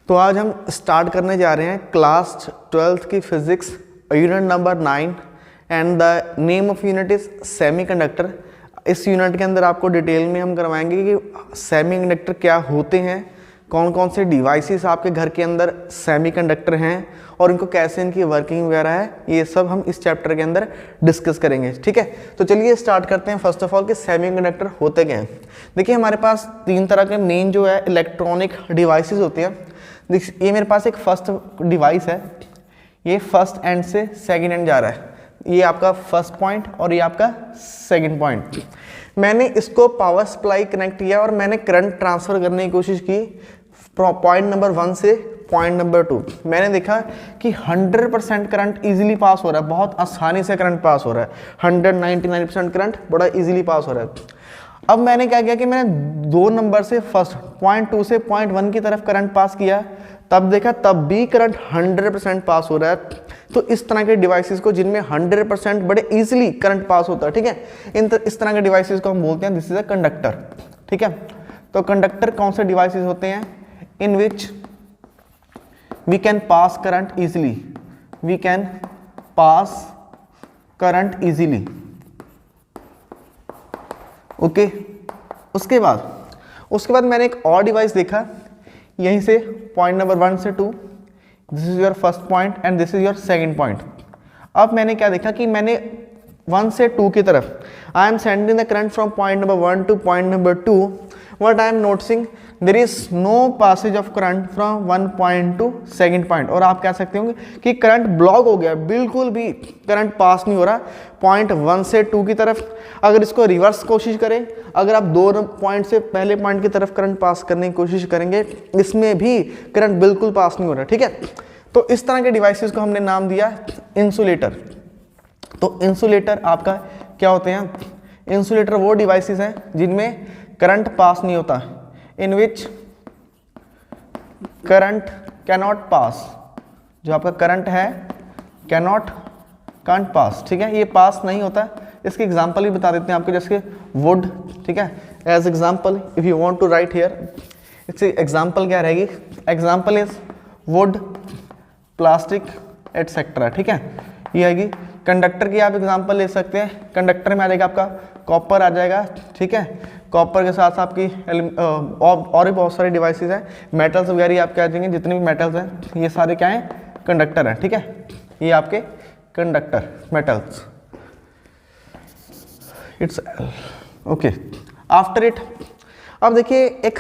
तो आज हम स्टार्ट करने जा रहे हैं क्लास 12th की physics unit number 9 and the name of unit is semiconductor. इस यूनिट के अंदर आपको डिटेल में हम करवाएंगे कि सेमीकंडक्टर क्या होते हैं, कौन कौन से डिवाइसेस आपके घर के अंदर सेमीकंडक्टर हैं और इनको कैसे इनकी वर्किंग वगैरह है, ये सब हम इस चैप्टर के अंदर डिस्कस करेंगे। ठीक है, तो चलिए स्टार्ट करते हैं। फर्स्ट ऑफ ऑल कि सेमीकंडक्टर होते क्या हैं। देखिए हमारे पास तीन तरह के मेन जो है इलेक्ट्रॉनिक डिवाइसेस होते हैं। ये मेरे पास एक फर्स्ट डिवाइस है, ये फर्स्ट एंड से सेकंड एंड जा रहा है, ये आपका फर्स्ट पॉइंट और ये आपका सेकंड पॉइंट। मैंने इसको पावर सप्लाई कनेक्ट किया और मैंने करंट ट्रांसफर करने की कोशिश की पॉइंट नंबर 1 से पॉइंट नंबर 2। मैंने देखा कि 100% करंट इजीली पास हो रहा है, बहुत आसानी से करंट पास हो रहा है, 199% करंट बड़ा इजीली पास हो रहा है। अब मैंने क्या किया कि मैंने 2 नंबर से फर्स्ट पॉइंट 2 से पॉइंट 1 की तरफ करंट पास किया, तब देखा तब भी करंट 100% पास हो रहा है। तो इस तरह के डिवाइसेस को जिनमें 100% बड़े इजीली करंट पास होता है, ठीक है, इस तरह के डिवाइसेस को हम बोलते हैं दिस इज अ कंडक्टर। ठीक है, तो कंडक्टर कौन से डिवाइसेस होते हैं in which we can pass current easily, we can pass current easily. Okay, उसके बाद मैंने एक और डिवाइस देखा यहीं से पॉइंट नंबर 1 से 2, this is your first point and this is your second point. अब मैंने क्या देखा कि मैंने 1 से 2 की तरफ I am sending the current from point number 1 to point number 2, what I am noticing there is no passage of current from 1 point to second point. और आप कह सकते होंगे कि करंट ब्लॉक हो गया, बिल्कुल भी करंट पास नहीं हो रहा पॉइंट 1 से 2 की तरफ। अगर इसको रिवर्स कोशिश करें, अगर आप 2 पॉइंट से पहले पॉइंट की तरफ करंट पास करने की कोशिश करेंगे, इसमें भी करंट बिल्कुल पास नहीं हो रहा। ठीक है, तो इस तरह के डिवाइसेस को हमने नाम दिया इंसुलेटर। तो इंसुलेटर आपका क्या होते हैं? इंसुलेटर वो डिवाइसेस हैं जिनमें करंट पास नहीं होता, इन विच करंट कैनॉट पास। जो आपका करंट है कांट पास, ठीक है, ये पास नहीं होता। इसकी एग्जांपल भी बता देते हैं आपको, जैसे वुड। ठीक है, as example if you want to write here, इसकी एग्जांपल क्या रहेगी? Example is wood, plastic etcetera. ठीक है, ये आएगी। कंडक्टर की आप एग्जांपल ले सकते हैं, कंडक्टर में आ जाएगा आपका कॉपर आ जाएगा। ठीक है, कॉपर के साथ आपकी और भी बहुत सारे डिवाइसेस हैं, मेटल्स वगैरह आप क्या जाएंगे, जितने भी मेटल्स हैं ये सारे क्या हैं? कंडक्टर हैं। ठीक है, ये आपके conductor metals, it's okay. After it अब देखिए एक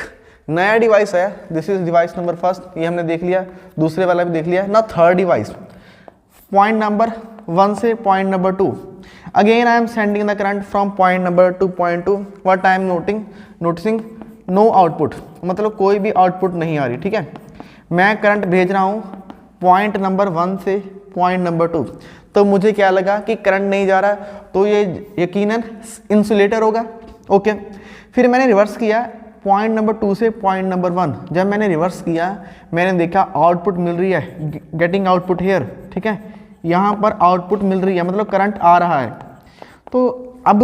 नया डिवाइस है, this is device number first, ये हमने देख लिया, दूसरे वाला भी देख लिया ना। थर्ड डिवाइस पॉइंट नंबर 1 से point number 2, again I am sending the current from point number 2 point 2, what I am noticing no output, मतलब कोई भी आउटपुट नहीं आ रही। ठीक है, मैं करंट भेज रहा हूँ पॉइंट नंबर 1 से पॉइंट नंबर 2, तो मुझे क्या लगा कि करंट नहीं जा रहा, तो ये यकीनन इंसुलेटर होगा। ओके, फिर मैंने रिवर्स किया पॉइंट नंबर 2 से पॉइंट नंबर 1। जब मैंने रिवर्स किया मैंने देखा आउटपुट मिल रही है, गेटिंग आउटपुट हियर। ठीक है, यहाँ पर आउटपुट मिल रही है, मतलब करंट आ रहा है। तो अब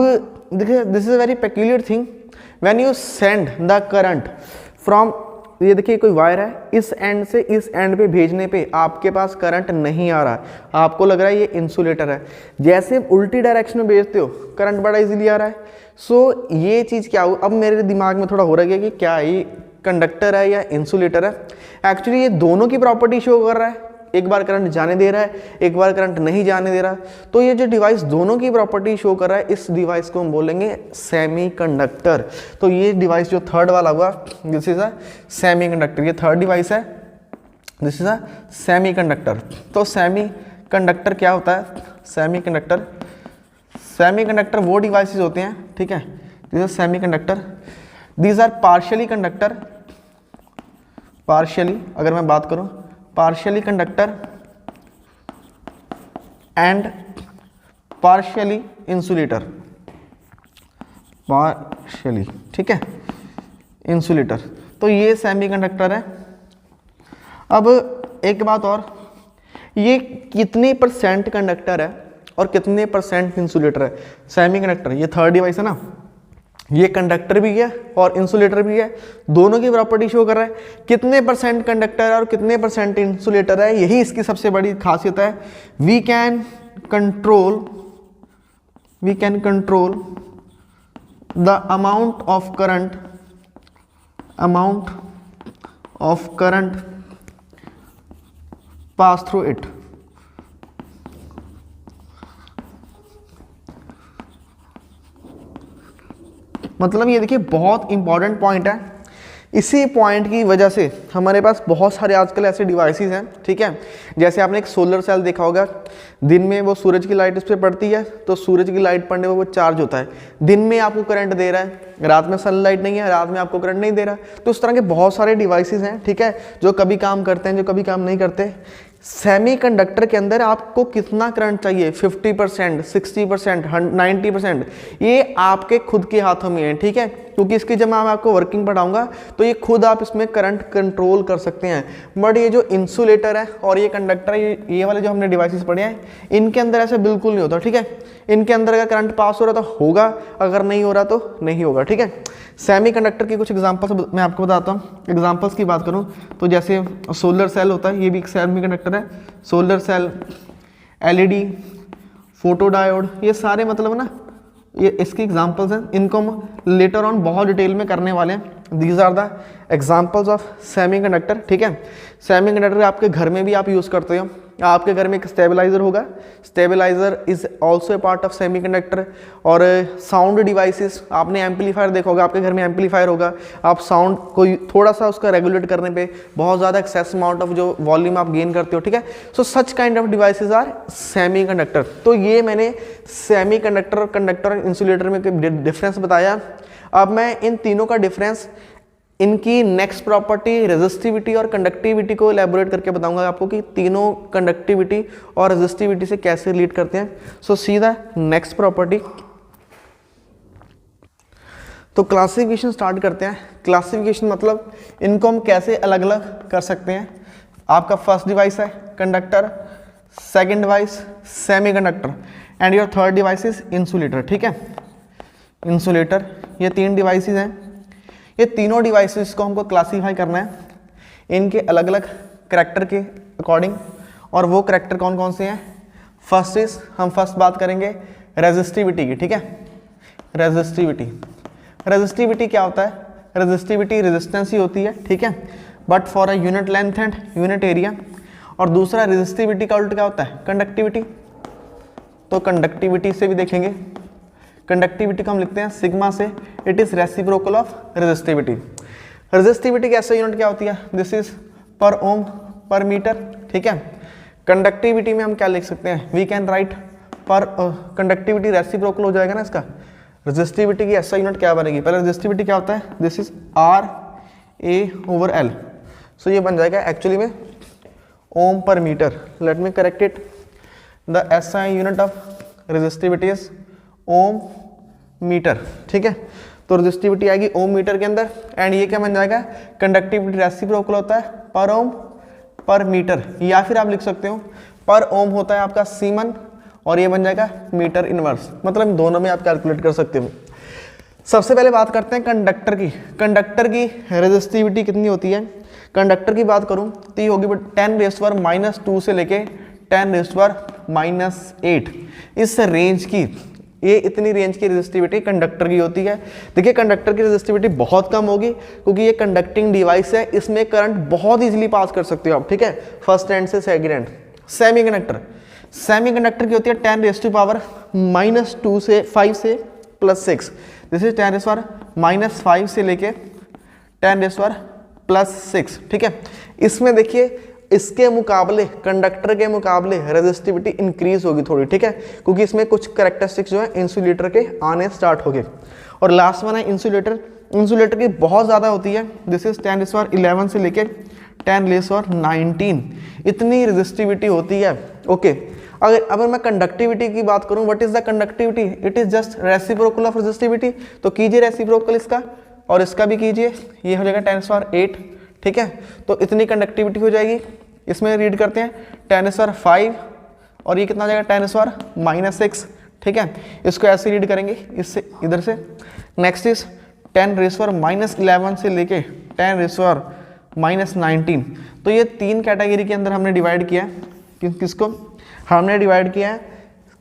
देखिए this is a very peculiar thing, when you send the current from, ये देखिए कोई वायर है, इस एंड से इस एंड पे भेजने पे आपके पास करंट नहीं आ रहा, आपको लग रहा है ये इंसुलेटर है। जैसे उल्टी डायरेक्शन में भेजते हो करंट बड़ा इजीली आ रहा है। सो ये चीज़ क्या हो, अब मेरे दिमाग में थोड़ा हो रहा है कि क्या ये कंडक्टर है या इंसुलेटर है। एक्चुअली ये दोनों की प्रॉपर्टी शो कर रहा है, एक बार करंट जाने दे रहा है, एक बार करंट नहीं जाने दे रहा। तो ये जो डिवाइस दोनों की प्रॉपर्टी शो कर रहा है, इस डिवाइस को हम बोलेंगे सेमीकंडक्टर। तो ये डिवाइस जो थर्ड वाला हुआ, दिस इज अ सेमीकंडक्टर, ये थर्ड डिवाइस है, दिस इज अ सेमीकंडक्टर। तो सेमीकंडक्टर क्या होता है? सेमीकंडक्टर वो डिवाइसेस होते हैं, ठीक है, this is semiconductor, these are partially conductor, partially अगर मैं बात करूं partially conductor and partially insulator, partially, ठीक है, इंसुलेटर। तो ये सेमीकंडक्टर है। अब एक बात और, ये कितने परसेंट कंडक्टर है और कितने परसेंट इंसुलेटर है? सेमीकंडक्टर ये थर्ड डिवाइस है ना, ये कंडक्टर भी है और इंसुलेटर भी है, दोनों की प्रॉपर्टी शो कर रहा है। कितने परसेंट कंडक्टर है और कितने परसेंट इंसुलेटर है, यही इसकी सबसे बड़ी खासियत है। We can control the amount of current pass through it. मतलब ये देखिए बहुत इंपॉर्टेंट पॉइंट है। इसी पॉइंट की वजह से हमारे पास बहुत सारे आजकल ऐसे डिवाइसेस हैं, ठीक है। जैसे आपने एक सोलर सेल देखा होगा, दिन में वो सूरज की लाइट इस पर पड़ती है तो सूरज की लाइट पड़ने पर वो चार्ज होता है, दिन में आपको करंट दे रहा है, रात में सनलाइट नहीं है, रात में आपको करंट नहीं दे रहा। तो इस तरह के बहुत सारे डिवाइसेस हैं, ठीक है, जो कभी काम करते हैं, जो कभी काम नहीं करते। सेमीकंडक्टर के अंदर आपको कितना करंट चाहिए, 50%, 60%, 90%, ये आपके खुद के हाथों में है, ठीक है। क्योंकि इसकी जब मैं आपको वर्किंग पढ़ाऊंगा तो ये खुद आप इसमें करंट कंट्रोल कर सकते हैं। बट ये जो इंसुलेटर है और ये कंडक्टर है, ये वाले जो हमने डिवाइसेस पढ़े हैं, इनके अंदर ऐसा बिल्कुल नहीं होता, ठीक है। इनके अंदर अगर करंट पास हो रहा तो होगा, अगर नहीं हो रहा तो नहीं होगा, ठीक है। सेमीकंडक्टर की कुछ एग्जांपल्स मैं आपको बताता हूँ। एग्जांपल्स की बात करूँ तो जैसे सोलर सेल होता है, ये भी एक सेमीकंडक्टर है। सोलर सेल, एलईडी, फोटोडायोड, ये सारे मतलब ना ये इसकी एग्जांपल्स हैं। इनको हम लेटर ऑन बहुत डिटेल में करने वाले हैं। These are the examples of semiconductor, ठीक है। सेमीकंडक्टर आपके घर में भी आप यूज़ करते हो। आपके घर में एक स्टेबलाइजर होगा, stabilizer is also a part of semiconductor. और साउंड डिवाइसेस, आपने एम्पलीफायर देखा होगा, आपके घर में एम्पलीफायर होगा। आप साउंड को थोड़ा सा उसका रेगुलेट करने पे बहुत ज़्यादा एक्सेस अमाउंट ऑफ जो वॉल्यूम आप गेन करते हो, ठीक है। So such kind of devices are semiconductor. तो ये मैंने सेमीकंडक्टर, कंडक्टर और इंसुलेटर में डिफरेंस बताया। अब मैं इन तीनों का डिफरेंस, इनकी नेक्स्ट प्रॉपर्टी रेजिस्टिविटी और कंडक्टिविटी को एलैबोरेट करके बताऊंगा आपको कि तीनों कंडक्टिविटी और रेजिस्टिविटी से कैसे रिलेट करते हैं। सो सी द नेक्स्ट प्रॉपर्टी। तो क्लासिफिकेशन स्टार्ट करते हैं। क्लासिफिकेशन मतलब इनको हम कैसे अलग अलग कर सकते हैं। आपका फर्स्ट डिवाइस है conductor, second device semiconductor and your third device is insulator, ठीक है। इंसुलेटर, ये तीन डिवाइसेस हैं। ये तीनों डिवाइसेस को हमको क्लासीफाई करना है इनके अलग अलग करैक्टर के अकॉर्डिंग। और वो करैक्टर कौन कौन से हैं? फर्स्ट इज, हम फर्स्ट बात करेंगे रेजिस्टिविटी की, ठीक है। रेजिस्टिविटी क्या होता है? रेजिस्टिविटी रेजिस्टेंस ही होती है, ठीक है, but for a unit length and unit area. और दूसरा रेजिस्टिविटी का उल्टा क्या होता है? कंडक्टिविटी। तो कंडक्टिविटी से भी देखेंगे, कंडक्टिविटी को हम लिखते हैं सिग्मा से, it is reciprocal of resistivity. Resistivity की ऐसा यूनिट क्या होती है? दिस इज पर ओम पर मीटर, ठीक है। कंडक्टिविटी में हम क्या लिख सकते हैं? वी कैन राइट पर, कंडक्टिविटी रेसिप्रोकल हो जाएगा ना इसका। रेजिस्टिविटी की ऐसा यूनिट क्या बनेगी? पहले रेजिस्टिविटी क्या होता है? This is R A over L. So ये बन जाएगा एक्चुअली में ओम पर metre. Let me correct it. The SI unit of resistivity is ohm metre, ठीक है। तो रेजिस्टिविटी आएगी ओम मीटर के अंदर। एंड ये क्या बन जाएगा? कंडक्टिविटी रेसिप्रोकल होता है पर ओम पर मीटर, या फिर आप लिख सकते हो पर ओम होता है आपका सीमन और ये बन जाएगा मीटर इनवर्स। मतलब दोनों में आप कैलकुलेट कर सकते हो। सबसे पहले बात करते हैं कंडक्टर की। कंडक्टर की रेजिस्टिविटी कितनी होती है? कंडक्टर की बात करूं तो ये होगी 10⁻⁻2 से लेके 10⁻⁻8। इस रेंज की, ये इतनी रेंज की रेजिस्टिविटी कंडक्टर की होती है। देखिए कंडक्टर की रेजिस्टिविटी बहुत कम होगी क्योंकि ये कंडक्टिंग डिवाइस है, इसमें करंट बहुत इजीली पास कर सकते हो आप, ठीक है, फर्स्ट एंड से सेकंड एंड। सेमीकंडक्टर की होती है 10⁻⁻2 से 5 से +6। दिस इज 10⁻⁻5 से लेके 10⁻+6, ठीक है। इसमें देखिए इसके मुकाबले, कंडक्टर के मुकाबले रेजिस्टिविटी इंक्रीज होगी थोड़ी, ठीक है, क्योंकि इसमें कुछ कैरेक्टरिस्टिक्स जो है इंसुलेटर के आने स्टार्ट हो गए। और लास्ट वन है इंसुलेटर। इंसुलेटर की बहुत ज़्यादा होती है, दिस इज 10⁻11 से लेके 10⁻19 इतनी रेजिस्टिविटी होती है, ओके। अगर मैं कंडक्टिविटी की बात करूं, what is the conductivity? It is just reciprocal of resistivity. तो कीजिए रेसिप्रोकल इसका और इसका भी कीजिए, ये हो जाएगा 10⁻8, ठीक है। तो इतनी कंडक्टिविटी हो जाएगी। इसमें रीड करते हैं 10⁻5 और ये कितना हो जाएगा? 10⁻⁻6, ठीक है, इसको ऐसे रीड करेंगे इससे इधर से। नेक्स्ट इज 10⁻⁻11 से लेके 10⁻⁻19। तो ये 3 कैटेगरी के अंदर हमने डिवाइड किया है। किसको हमने डिवाइड किया है?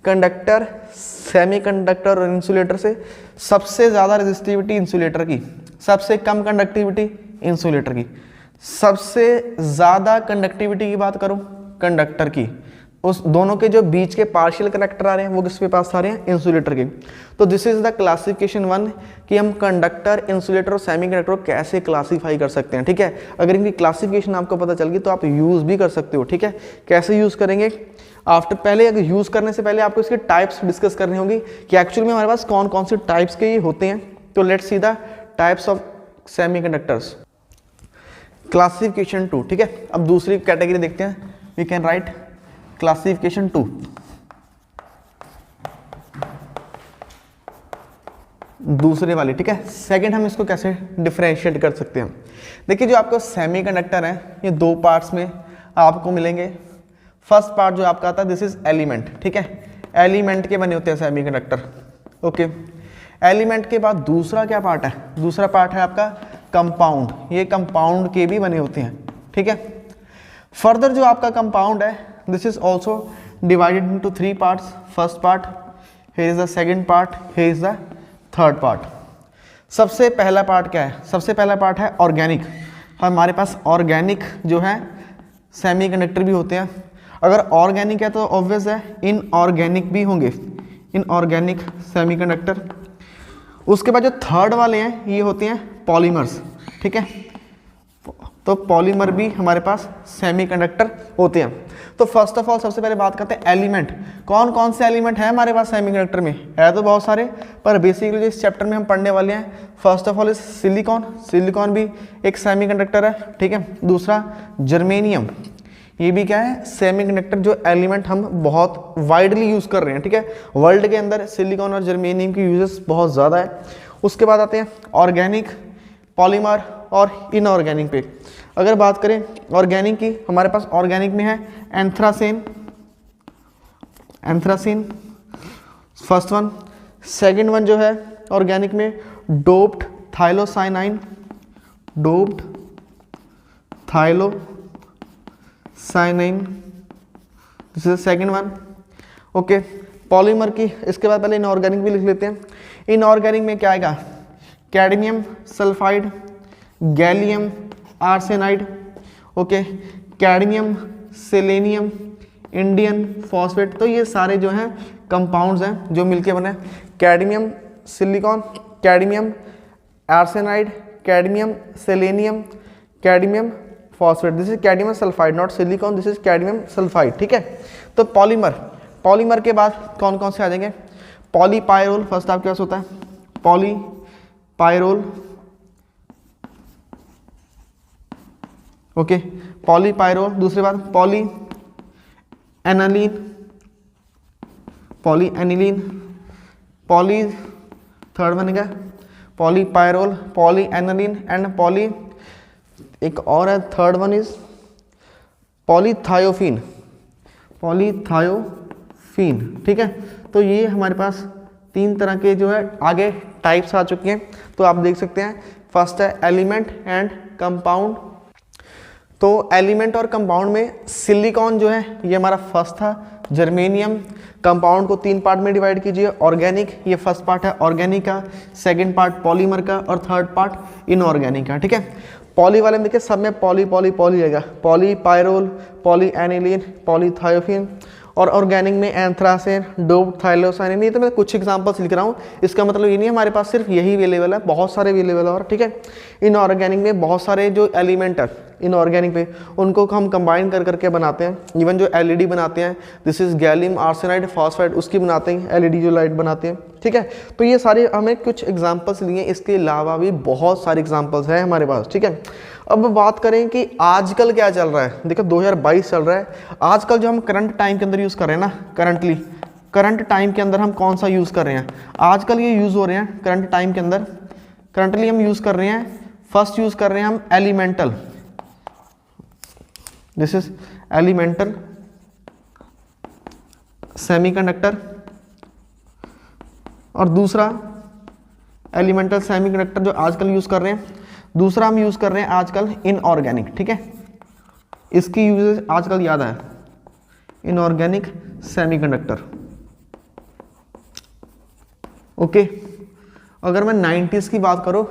कंडक्टर, सेमीकंडक्टर और इंसुलेटर से। सबसे ज़्यादा रेजिस्टिविटी इंसुलेटर की, सबसे कम कंडक्टिविटी इंसुलेटर की। सबसे ज़्यादा कंडक्टिविटी की बात करूं कंडक्टर की, उस दोनों के जो बीच के पार्शियल कनेक्टर आ रहे हैं वो किसके पास आ रहे हैं? इंसुलेटर के। तो दिस इज द क्लासिफिकेशन 1 कि हम कंडक्टर, इंसुलेटर और सेमीकंडक्टर को कैसे क्लासीफाई कर सकते हैं। ठीक है, अगर इनकी क्लासिफिकेशन आपको पता चल गई तो आप यूज़ भी कर सकते हो। ठीक है, कैसे यूज़ करेंगे? पहले अगर यूज़ करने से पहले आपको इसके टाइप्स डिस्कस करनी होगी कि एक्चुअली में हमारे पास कौन कौन से टाइप्स के ये होते हैं। तो let's see the types of semiconductors. Classification 2। ठीक है, अब दूसरी कैटेगरी देखते हैं। We can write classification 2। दूसरे वाली। ठीक है, सेकंड हम इसको कैसे डिफरेंशिएट कर सकते हैं? देखिए, जो आपका सेमीकंडक्टर है ये 2 पार्ट्स में आपको मिलेंगे। फर्स्ट पार्ट जो आपका आता है दिस इज एलिमेंट। ठीक है, एलिमेंट के बने होते हैं सेमीकंडक्टर। ओके, एलिमेंट के बाद दूसरा क्या पार्ट है? दूसरा पार्ट है आपका कंपाउंड। ये कंपाउंड के भी बने होते हैं। ठीक है, फर्दर जो आपका कंपाउंड है this is also divided into 3 parts. First part, here is the second part, here is the third part. सबसे पहला पार्ट क्या है? सबसे पहला पार्ट है ऑर्गेनिक। हमारे पास ऑर्गेनिक जो है सेमीकंडक्टर भी होते हैं। अगर ऑर्गेनिक है तो ऑब्वियस है इनऑर्गेनिक भी होंगे, इनऑर्गेनिक सेमीकंडक्टर। उसके बाद जो थर्ड वाले हैं ये होते हैं पॉलीमर्स। ठीक है, तो पॉलीमर भी हमारे पास सेमीकंडक्टर होते हैं। तो फर्स्ट ऑफ ऑल सबसे पहले बात करते हैं एलिमेंट। कौन कौन से एलिमेंट है हमारे पास सेमीकंडक्टर में? है तो बहुत सारे, पर बेसिकली जो इस चैप्टर में हम पढ़ने वाले हैं first of all is silicon. Silicon भी एक सेमीकंडक्टर है। ठीक है, दूसरा जर्मेनियम, ये भी क्या है? सेमीकंडक्टर। जो एलिमेंट हम बहुत वाइडली यूज़ कर रहे हैं। ठीक है, वर्ल्ड के अंदर सिलिकॉन और जर्मेनियम की यूजेस बहुत ज़्यादा है। उसके बाद आते हैं ऑर्गेनिक, पॉलीमर और इनऑर्गेनिक पे। अगर बात करें ऑर्गेनिक की, हमारे पास ऑर्गेनिक में है anthracene, anthracene first one. Second one जो है ऑर्गेनिक में doped phthalocyanine, doped phthalocyanine, this is second one. Okay, polymer की इसके बाद पहले इनऑर्गेनिक भी लिख लेते हैं। इनऑर्गेनिक में क्या आएगा? Cadmium sulphide, gallium arsenide, okay, cadmium, selenium, indium phosphate. तो ये सारे जो हैं कंपाउंड्स हैं जो मिलके बने। Cadmium silicon, cadmium arsenide, cadmium selenium, cadmium phosphate. This is cadmium sulphide, not silicon, this is cadmium sulphide. ठीक है, तो पॉलीमर, पॉलीमर के बाद कौन कौन से आ जाएंगे? पॉलीपायरोल फर्स्ट आपके पास होता है, पॉलीपायरोल। Okay, polypyrrole. दूसरी बात poly aniline, poly aniline, poly third बनेगा polypyrrole, poly aniline and poly, एक और है third one is polythiophene, polythiophene. ठीक है, तो ये हमारे पास 3 तरह के जो है आगे टाइप्स आ चुके हैं। तो आप देख सकते हैं फर्स्ट है एलिमेंट एंड कंपाउंड। तो एलिमेंट और कंपाउंड में सिलिकॉन जो है ये हमारा फर्स्ट था, जर्मेनियम। कंपाउंड को 3 पार्ट में डिवाइड कीजिए। ऑर्गेनिक, ये फर्स्ट पार्ट है ऑर्गेनिक का, सेकंड पार्ट पॉलीमर का और थर्ड पार्ट इनऑर्गेनिक का। ठीक है, पॉली वाले में देखिए सब में पॉली पॉली पॉली आएगा, पॉलीपायरोल, पॉली एनिलीन, पॉलीथायोफीन। और ऑर्गेनिक में एंथ्रासीन, डोप्ड थाइलोसाइनाइन। ये तो मैं कुछ एग्जांपल्स लिख रहा हूँ, इसका मतलब ये नहीं हमारे पास सिर्फ यही अवेलेबल है, बहुत सारे अवेलेबल है। और ठीक है, इनऑर्गेनिक में बहुत सारे जो एलिमेंट है इनऑर्गेनिक पे उनको हम कंबाइन कर करके बनाते हैं। इवन जो एलईडी बनाते हैं, this is gallium arsenide phosphide, उसकी बनाते हैं एलईडी जो लाइट बनाते हैं। ठीक है, तो ये सारे हमें कुछ एग्जांपल्स लिए, इसके अलावा भी बहुत सारे एग्जांपल्स हैं हमारे पास। ठीक है, अब बात करें कि आजकल क्या चल रहा है। देखो 2022 चल रहा है, आजकल जो हम करंट टाइम के अंदर यूज़ कर रहे हैं ना, करंटली करंट टाइम के अंदर हम कौन सा यूज़ कर रहे हैं? आजकल ये यूज़ हो रहे हैं करंट टाइम के अंदर, करंटली हम यूज़ कर रहे हैं, फर्स्ट यूज़ कर रहे हैं हम elemental, this is elemental semiconductor. और दूसरा एलिमेंटल सेमीकंडक्टर जो आजकल यूज़ कर रहे हैं, दूसरा हम यूज़ कर रहे हैं आजकल इनऑर्गेनिक, ठीक है, इसकी यूजेज आजकल याद है, इनऑर्गेनिक सेमीकंडक्टर। ओके, अगर मैं 90s की बात करूँ,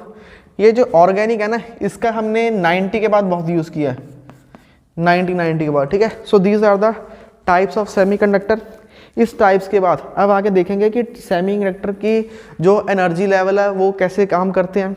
ये जो ऑर्गेनिक है ना, इसका हमने 90 के बाद बहुत यूज़ किया है, 90 के बाद, ठीक है। So these are the types of semiconductor. इस टाइप्स के बाद अब आगे देखेंगे कि सेमीकंडक्टर की जो एनर्जी लेवल है वो कैसे काम करते हैं,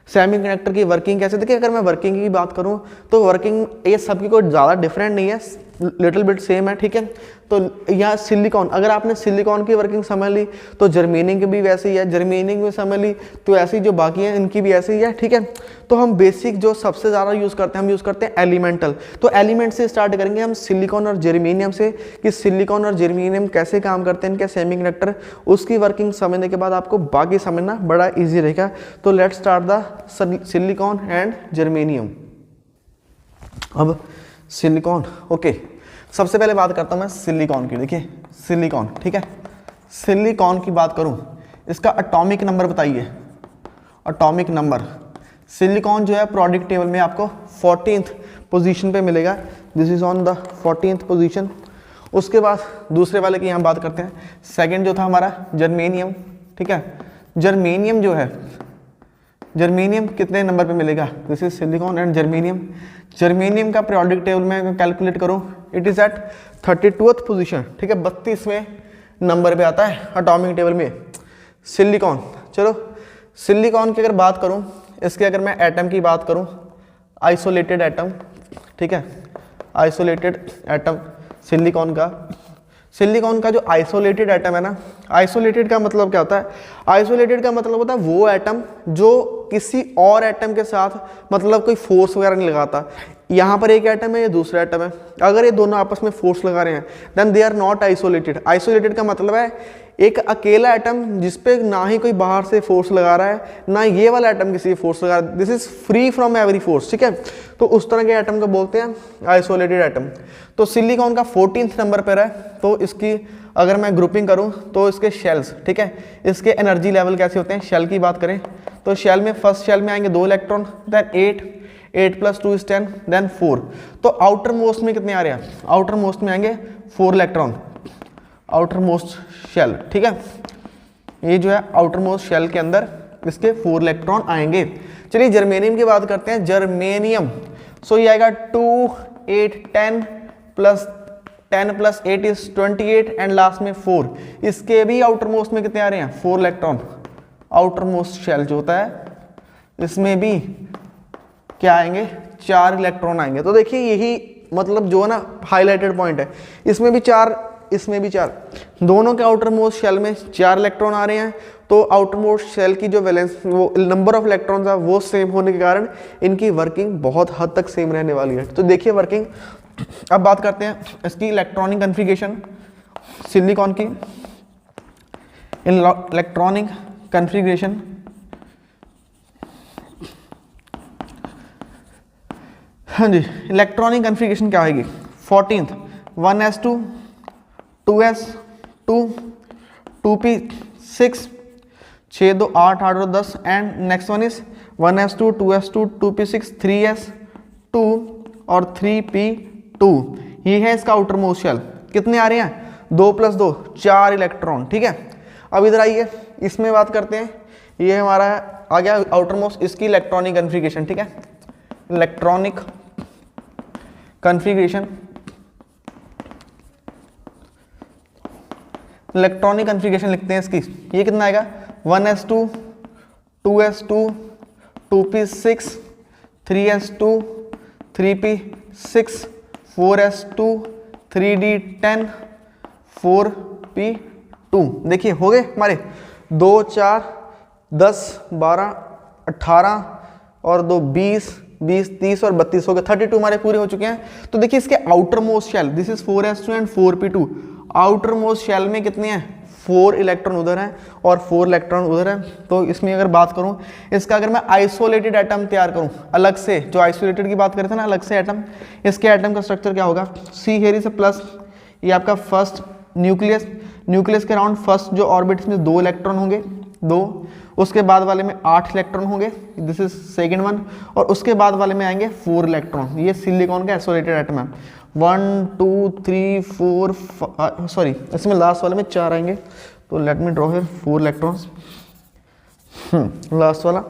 सेमीकंडक्टर की वर्किंग कैसे। देखिए अगर मैं वर्किंग की बात करूं तो वर्किंग ये सबकी कोई ज़्यादा डिफरेंट नहीं है, लिटिल बिट सेम है, ठीक है। तो यहाँ सिलिकॉन, अगर आपने सिलिकॉन की वर्किंग समझ ली तो जर्मेनियम की भी वैसे ही है, जर्मेनियम की समझ ली तो ऐसी जो बाकी हैं इनकी भी ऐसे ही है, ठीक है। तो हम बेसिक जो सबसे ज़्यादा यूज़ करते हैं, हम यूज़ करते हैं एलिमेंटल। तो एलिमेंट से स्टार्ट करेंगे हम सिलिकॉन और जर्मेनियम से, कि सिलिकॉन और जर्मेनियम कैसे काम करते हैं इनके सेमीकंडक्टर, उसकी वर्किंग समझने के बाद आपको बाकी समझना बड़ा ईजी रहेगा। तो let's start the silicon and germanium. अब सिलिकॉन, ओके, सबसे पहले बात करता हूँ मैं सिलिकॉन की। देखिए सिलिकॉन, ठीक है, सिलिकॉन की बात करूँ, इसका एटॉमिक नंबर बताइए, एटॉमिक नंबर। सिलिकॉन जो है प्रोडिक्ट टेबल में आपको 14th पोजीशन पे मिलेगा, this is on the 14th position. उसके बाद दूसरे वाले की यहाँ बात करते हैं, सेकंड जो था हमारा जर्मेनियम, ठीक है। जर्मेनियम जो है, जर्मेनियम कितने नंबर पे मिलेगा, this is silicon and germanium. Germanium का पीरियोडिक टेबल में कैलकुलेट करूं, it is at 32th position, ठीक है, 32वें नंबर पे आता है एटॉमिक टेबल में सिलिकॉन। चलो सिलिकॉन की अगर बात करूं, इसके अगर मैं एटम की बात करूं, आइसोलेटेड एटम, ठीक है, आइसोलेटेड एटम सिलिकॉन का। सिलिकॉन का जो आइसोलेटेड एटम है ना, आइसोलेटेड का मतलब क्या होता है, आइसोलेटेड का मतलब होता है वो एटम जो किसी और एटम के साथ मतलब कोई फोर्स वगैरह नहीं लगाता। यहाँ पर एक एटम है, ये दूसरा एटम है, अगर ये दोनों आपस में फोर्स लगा रहे हैं then they are not isolated. Isolated का मतलब है एक अकेला एटम जिसपे ना ही कोई बाहर से फोर्स लगा रहा है, ना ये वाला एटम किसी फोर्स लगा रहा है, this is free from every force, ठीक है। तो उस तरह के एटम को बोलते हैं आइसोलेटेड एटम। तो सिलिकॉन का 14th नंबर पर है। तो इसकी अगर मैं ग्रुपिंग करूं तो इसके शेल्स, ठीक है, इसके एनर्जी लेवल कैसे होते हैं, शेल की बात करें तो शेल में फर्स्ट शेल में आएंगे 2 इलेक्ट्रॉन, देन 8 + 2 = 10, देन 4। तो आउटर मोस्ट में कितने आ रहे हैं, आउटर मोस्ट में आएंगे 4 इलेक्ट्रॉन, आउटर मोस्ट शेल, ठीक है। ये जो है आउटर मोस्ट शेल के अंदर इसके 4 इलेक्ट्रॉन आएंगे। चलिए जर्मेनियम की बात करते हैं। जर्मेनियम, सो ये आएगा 2 8 10 + 10 + 8 = 28 एंड लास्ट में 4। इसके भी आउटर मोस्ट में कितने आ रहे हैं, 4 इलेक्ट्रॉन। आउटर मोस्ट शेल जो होता है इसमें भी क्या आएंगे, 4 इलेक्ट्रॉन आएंगे। तो देखिए यही मतलब जो है ना हाईलाइटेड पॉइंट है, इसमें भी 4, इसमें भी 4, दोनों के आउटर मोस्ट शेल में 4 इलेक्ट्रॉन आ रहे हैं। तो आउटर मोस्ट शेल की जो वैलेंस, वो नंबर ऑफ इलेक्ट्रॉन्स है वो सेम होने के कारण इनकी वर्किंग बहुत हद तक सेम रहने वाली है। तो देखिए वर्किंग। अब बात करते हैं इसकी इलेक्ट्रॉनिक कन्फिगरेशन सिलिकॉन की। इलेक्ट्रॉनिक कन्फिगरेशन, हाँ जी, इलेक्ट्रॉनिक कन्फिगरेशन क्या होगी, 14th 1s2 2s2 2p6 6 2 8 8 2 10 and next one is 1s2 2s2 2p6 3s2 और 3p2। ये है इसका आउटर मोस्ट शेल। कितने आ रहे हैं, 2 + 2 4 इलेक्ट्रॉन, ठीक है। अब इधर आइए, इसमें बात करते हैं, ये हमारा आ गया आउटर मोस्ट, इसकी इलेक्ट्रॉनिक कन्फिगरेशन, ठीक है। इलेक्ट्रॉनिक कन्फिगरेशन, इलेक्ट्रॉनिक कन्फिगरेशन लिखते हैं इसकी। ये कितना आएगा, 1s2 2s2 2p6 3s2 3p6 4s2 3d10 4p2। देखिए हो गए हमारे 2 4 10 12 18 और 2 20 20 30 और 32 हो गए, 32 हमारे पूरे हो चुके हैं। तो देखिए इसके outer most shell, this is 4s2 and 4p2। Outer most shell में कितने हैं, 4 इलेक्ट्रॉन उधर हैं और 4 इलेक्ट्रॉन उधर हैं। तो इसमें अगर बात करूं, इसका अगर मैं आइसोलेटेड एटम तैयार करूं अलग से, जो आइसोलेटेड की बात करते थे ना अलग से एटम, इसके एटम का स्ट्रक्चर क्या होगा, सी हेयर इज प्लस, ये आपका फर्स्ट न्यूक्लियस, न्यूक्लियस के अराउंड फर्स्ट जो ऑर्बिट इसमें 2 इलेक्ट्रॉन होंगे, 2, उसके बाद वाले में 8 इलेक्ट्रॉन होंगे, दिस इज सेकेंड वन, और उसके बाद वाले में आएंगे 4 इलेक्ट्रॉन। ये सिलिकॉन का आइसोलेटेड एटम है। 1 2 3 4 सॉरी इसमें लास्ट वाले में 4 आएंगे, तो let me draw here 4 electrons, last वाला,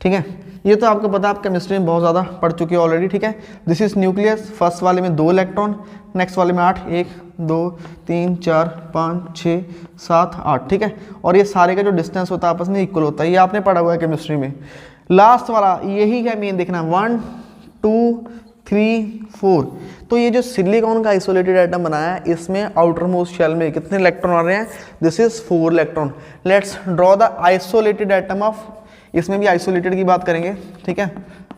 ठीक है। ये तो आपको पता है, आप केमिस्ट्री में बहुत ज़्यादा पढ़ चुके हो ऑलरेडी, ठीक है। दिस इज न्यूक्लियस, फर्स्ट वाले में 2 इलेक्ट्रॉन, नेक्स्ट वाले में 8, 1 2 3 4 5 6 7 8, ठीक है। और ये सारे का जो डिस्टेंस होता है आपस में इक्वल होता है, ये आपने पढ़ा हुआ है केमिस्ट्री में। लास्ट वाला यही है मेन देखना, 1 2 3 4। तो ये जो सिलिकॉन का आइसोलेटेड एटम बनाया है, इसमें आउटर मोस्ट शेल में कितने इलेक्ट्रॉन आ रहे हैं, this is 4 electron. Let's draw the isolated atom of, इसमें भी आइसोलेटेड की बात करेंगे, ठीक है।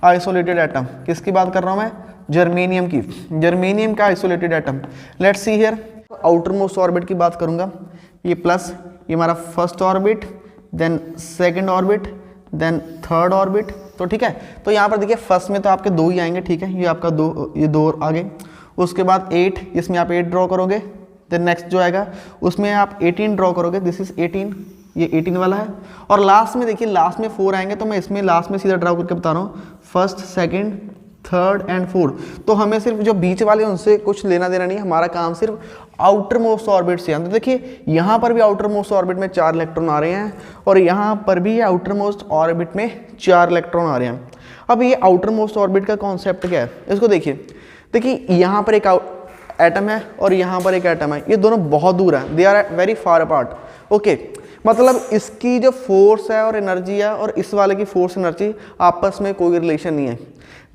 आइसोलेटेड एटम किसकी बात कर रहा हूं मैं, जर्मेनियम की, जर्मेनियम का isolated atom. Let's see here, outer most orbit की बात करूंगा, ये प्लस, ये हमारा first orbit, then second orbit, then third orbit, तो ठीक है। तो यहाँ पर देखिए फर्स्ट में तो आपके 2 ही आएंगे, ठीक है, ये आपका 2, ये 2 आगे, उसके बाद 8, इसमें आप 8 ड्रॉ करोगे, देन नेक्स्ट जो आएगा उसमें आप 18 ड्रॉ करोगे, दिस इज 18, ये 18 वाला है। और लास्ट में देखिए, लास्ट में 4 आएंगे, तो मैं इसमें लास्ट में सीधा ड्रॉ करके बता रहा हूँ, first second third and fourth. तो हमें सिर्फ जो बीच वाले उनसे कुछ लेना देना नहीं, हमारा काम सिर्फ आउटर मोस्ट ऑर्बिट से। तो देखिए यहाँ पर भी आउटर मोस्ट ऑर्बिट में 4 इलेक्ट्रॉन आ रहे हैं, और यहाँ पर भी आउटर मोस्ट ऑर्बिट में 4 इलेक्ट्रॉन आ रहे हैं। अब ये आउटर मोस्ट ऑर्बिट का कॉन्सेप्ट क्या है, इसको देखिए यहाँ पर एक एटम है और यहाँ पर एक एटम है, ये दोनों बहुत दूर है, they are very far apart, okay. मतलब इसकी जो फोर्स है और एनर्जी है और इस वाले की फोर्स एनर्जी आपस में कोई रिलेशन नहीं है।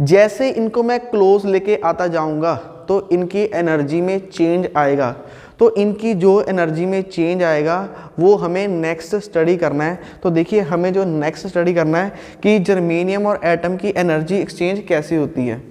जैसे इनको मैं क्लोज लेके आता जाऊंगा तो इनकी एनर्जी में चेंज आएगा, तो इनकी जो एनर्जी में चेंज आएगा वो हमें नेक्स्ट स्टडी करना है। तो देखिए हमें जो नेक्स्ट स्टडी करना है कि जर्मेनियम और एटम की एनर्जी एक्सचेंज कैसे होती है।